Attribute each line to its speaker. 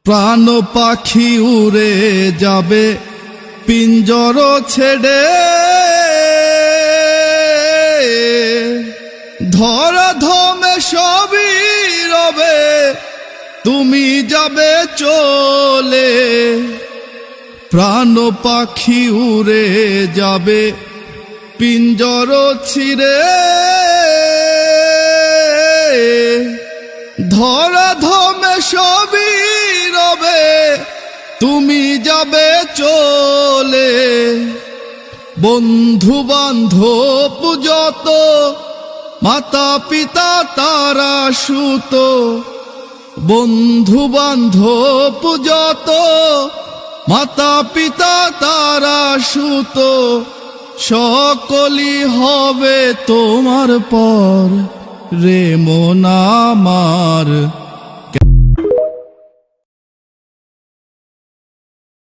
Speaker 1: প্রাণ পাখি উড়ে যাবে পিঞ্জর ছেড়ে, ধরা ধমে সবই রবে তুমি যাবে চলে। প্রাণ পাখি উড়ে যাবে পিঞ্জর ছিড়ে, ধরা ধমে সবই রবে তুমি যাবে চলে। বন্ধু বান্ধব যত মাতা পিতা তারা সুত, বন্ধু বান্ধব যত মাতা পিতা তারা সুত, সকলই হবে তোমার পর রে মন আমার।